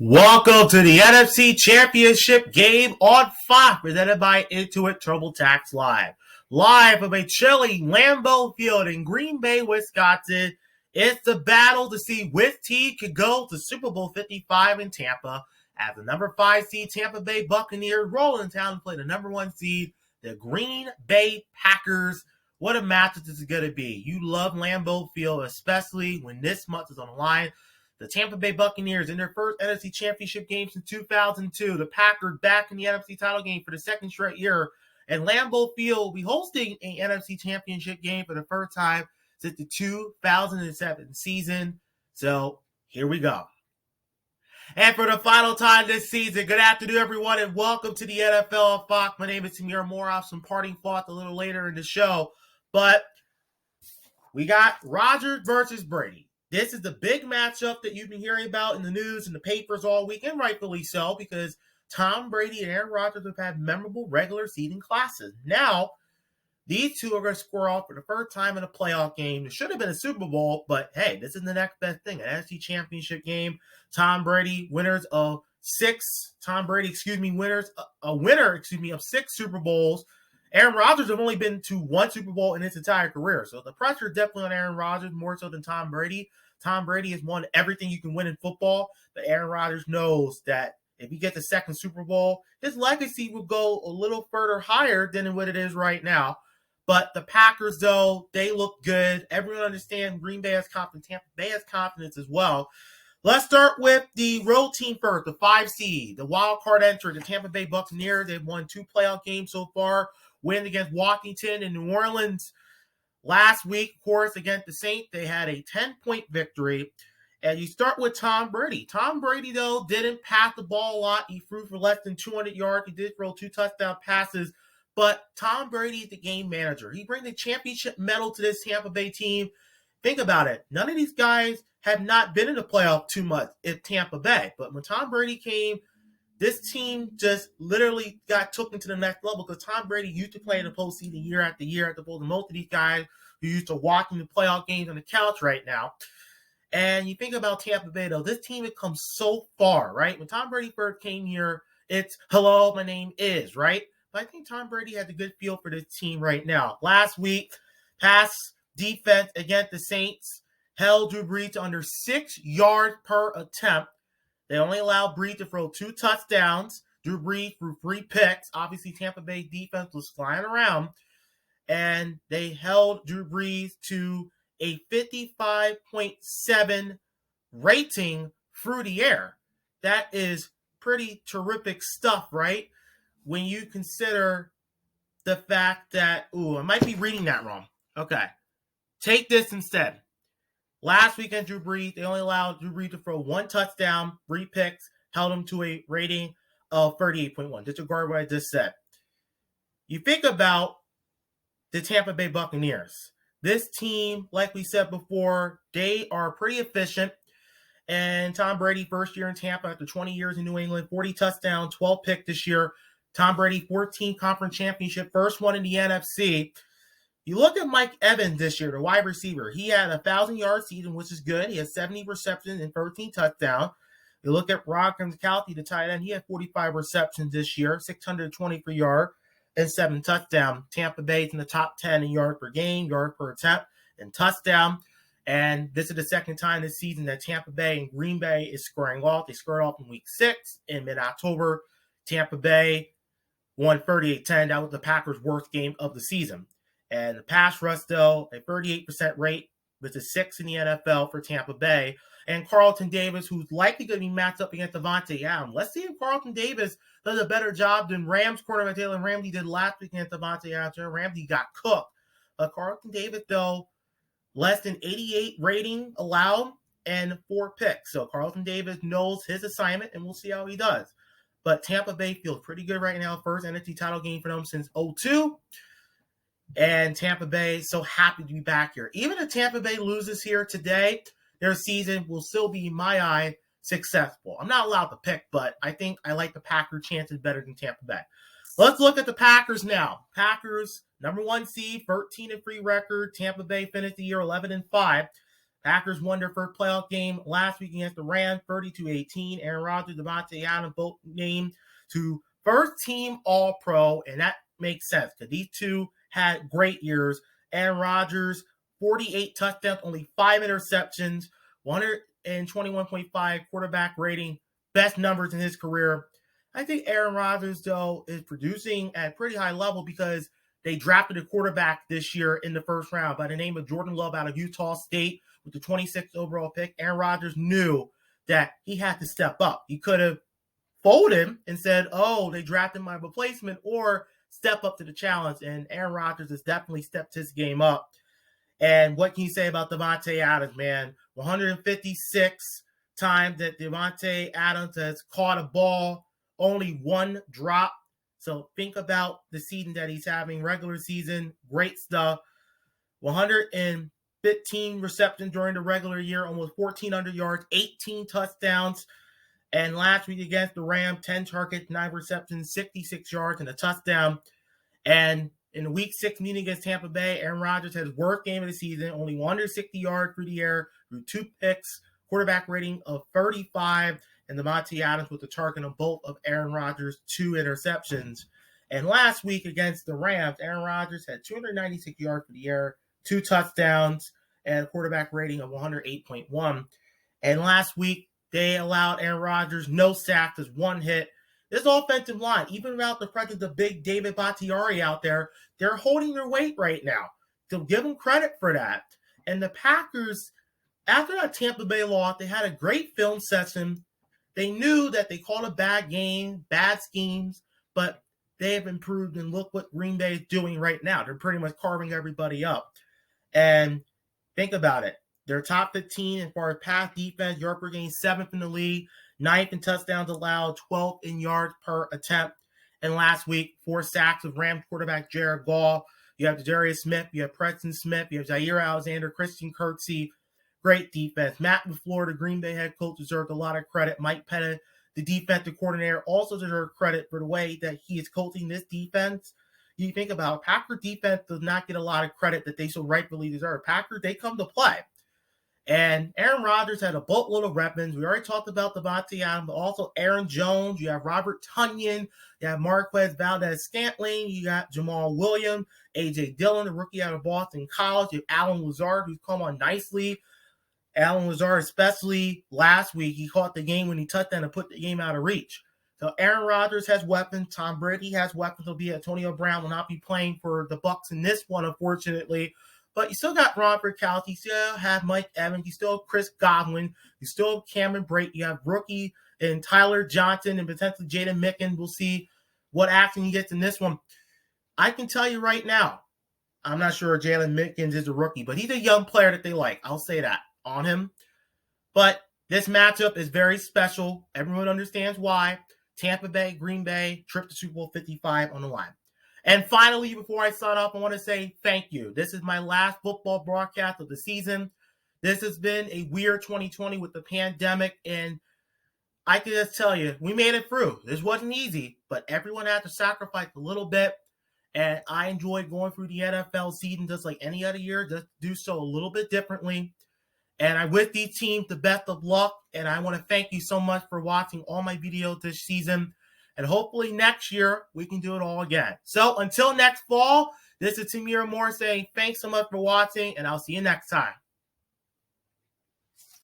Welcome to the NFC Championship Game on Fox, presented by Intuit TurboTax Live. Live from a chilly Lambeau Field in Green Bay, Wisconsin, it's the battle to see which team can go to Super Bowl 55 in Tampa as the number 5 seed Tampa Bay Buccaneers roll in town to play the number 1 seed, the Green Bay Packers. What a matchup this is going to be. You love Lambeau Field, especially when this month is on the line. The Tampa Bay Buccaneers in their first NFC Championship game since 2002. The Packers back in the NFC title game for the second straight year. And Lambeau Field will be hosting an NFC Championship game for the first time since the 2007 season. So here we go. And for the final time this season, good afternoon, everyone, and welcome to the NFL on Fox. My name is Tamir Moore. I'll have some parting thoughts a little later in the show. But we got Rodgers versus Brady. This is the big matchup that you've been hearing about in the news and the papers all week, and rightfully so, because Tom Brady and Aaron Rodgers have had memorable regular season classes. Now, these two are going to square off for the first time in a playoff game. It should have been a Super Bowl, but hey, this is the next best thing. An NFC Championship game. Tom Brady, winners of 6. Tom Brady, winners of 6 Super Bowls. Aaron Rodgers have only been to 1 Super Bowl in his entire career. So the pressure is definitely on Aaron Rodgers more so than Tom Brady. Tom Brady has won everything you can win in football, but Aaron Rodgers knows that if he gets a second Super Bowl, his legacy will go a little further higher than what it is right now. But the Packers, though, they look good. Everyone understands Green Bay has confidence. Tampa Bay has confidence as well. Let's start with the road team first, the 5 seed, the wild card entry, the Tampa Bay Buccaneers. They've won 2 playoff games so far. Win against Washington and New Orleans last week, of course, against the Saints. They had a 10-point victory. And you start with Tom Brady. Tom Brady, though, didn't pass the ball a lot. He threw for less than 200 yards. He did throw 2 touchdown passes. But Tom Brady is the game manager. He brings the championship medal to this Tampa Bay team. Think about it. None of these guys have not been in the playoff too much in Tampa Bay. But when Tom Brady came, this team just literally got taken to the next level because Tom Brady used to play in the postseason year after year, as opposed to most of these guys who used to watching the playoff games on the couch right now. And you think about Tampa Bay, though, this team had come so far, right? When Tom Brady first came here, it's, hello, my name is, right? But I think Tom Brady has a good feel for this team right now. Last week, pass defense against the Saints held Drew Brees to under 6 yards per attempt. They only allowed Brees to throw 2 touchdowns. Drew Brees threw 3 picks. Obviously, Tampa Bay defense was flying around. And they held Drew Brees to a 55.7 rating through the air. That is pretty terrific stuff, right? When you consider the fact that, I might be reading that wrong. Okay. Take this instead. Last weekend, Drew Brees, they only allowed Drew Brees to throw 1 touchdown, 3 picks, held him to a rating of 38.1. Disregard what I just said. You think about the Tampa Bay Buccaneers. This team, like we said before, they are pretty efficient. And Tom Brady, first year in Tampa after 20 years in New England, 40 touchdowns, 12 picks this year. Tom Brady, 14 conference championship, first one in the NFC. You look at Mike Evans this year, the wide receiver. He had a 1,000-yard season, which is good. He has 70 receptions and 13 touchdowns. You look at Rob Gronkowski, the tight end. He had 45 receptions this year, 620 per yard, and 7 touchdowns. Tampa Bay is in the top 10 in yards per game, yards per attempt, and touchdown. And this is the second time this season that Tampa Bay and Green Bay is squaring off. They squared off in Week 6 in mid-October. Tampa Bay won 38-10. That was the Packers' worst game of the season. And the pass rush, though, a 38% rate, which is 6th in the NFL for Tampa Bay. And Carlton Davis, who's likely going to be matched up against Devontae Adams. Let's see if Carlton Davis does a better job than Rams cornerback Jalen Ramsey did last week against Devontae Adams. Ramsey got cooked. But Carlton Davis, though, less than 88 rating allowed and 4 picks. So Carlton Davis knows his assignment, and we'll see how he does. But Tampa Bay feels pretty good right now. First NFC title game for them since 2002. And Tampa Bay so happy to be back here. Even if Tampa Bay loses here today, their season will still be, in my eye, successful. I'm not allowed to pick, but I think I like the Packers' chances better than Tampa Bay. Let's look at the Packers now. Packers, number 1 seed, 13-3 record. Tampa Bay finished the year 11-5. Packers won their first playoff game last week against the Rams, 32-18. Aaron Rodgers, Davante Adams both named to first team All-Pro, and that makes sense because these two had great years. Aaron Rodgers, 48 touchdowns, only 5 interceptions, 121.5 quarterback rating, best numbers in his career. I think Aaron Rodgers, though, is producing at a pretty high level because they drafted a quarterback this year in the first round by the name of Jordan Love out of Utah State with the 26th overall pick. Aaron Rodgers knew that he had to step up. He could have folded him and said, oh, they drafted my replacement, or step up to the challenge. And Aaron Rodgers has definitely stepped his game up. And what can you say about Davante Adams, man? 156 times that Davante Adams has caught a ball, only one drop. So think about the season that he's having, regular season, great stuff. 115 receptions during the regular year, almost 1,400 yards, 18 touchdowns. And last week against the Rams, 10 targets, 9 receptions, 66 yards, and a touchdown. And in the Week 6 meeting against Tampa Bay, Aaron Rodgers had his worst game of the season, only 160 yards through the air, through 2 picks, quarterback rating of 35, and Davante Adams with the target on both of Aaron Rodgers' 2 interceptions. And last week against the Rams, Aaron Rodgers had 296 yards through the air, 2 touchdowns, and a quarterback rating of 108.1. And last week, they allowed Aaron Rodgers no sacks, just 1 hit. This offensive line, even without the presence of big David Bakhtiari out there, they're holding their weight right now. So give them credit for that. And the Packers, after that Tampa Bay loss, they had a great film session. They knew that they called a bad game, bad schemes, but they have improved, and look what Green Bay is doing right now. They're pretty much carving everybody up. And think about it. They're top 15 as far as pass defense, yard per game, 7th in the league, 9th in touchdowns allowed, 12th in yards per attempt. And last week, 4 sacks of Rams quarterback Jared Goff. You have Darius Smith, you have Preston Smith, you have Zaire Alexander, Christian Kirksey. Great defense. Matt LaFleur, the Green Bay head coach, deserved a lot of credit. Mike Pettit, the defensive coordinator, also deserved credit for the way that he is coaching this defense. You think about it, Packer defense does not get a lot of credit that they so rightfully deserve. Packers, they come to play. And Aaron Rodgers had a boatload of weapons. We already talked about Davante Adams, but also Aaron Jones. You have Robert Tonyan. You have Marquez Valdez-Scantling. You got Jamal Williams, A.J. Dillon, the rookie out of Boston College. You have Alan Lazard, who's come on nicely. Alan Lazard, especially last week, he caught the game when he touched down and put the game out of reach. So Aaron Rodgers has weapons. Tom Brady has weapons. Antonio Brown will not be playing for the Bucs in this one, unfortunately. But you still got Ron Burkowski. You still have Mike Evans. You still have Chris Godwin. You still have Cameron Brate. You have rookie and Tyler Johnson and potentially Jaden Mickens. We'll see what action he gets in this one. I can tell you right now, I'm not sure Jalen Mickens is a rookie, but he's a young player that they like. I'll say that on him. But this matchup is very special. Everyone understands why. Tampa Bay, Green Bay, trip to Super Bowl 55 on the line. And finally, before I sign off, I want to say thank you. This is my last football broadcast of the season. This has been a weird 2020 with the pandemic, and I can just tell you, we made it through. This wasn't easy, but everyone had to sacrifice a little bit, and I enjoyed going through the NFL season just like any other year, just do so a little bit differently. And I wish these teams the best of luck, and I want to thank you so much for watching all my videos this season. And hopefully next year, we can do it all again. So until next fall, this is Tamir Moore saying thanks so much for watching, and I'll see you next time.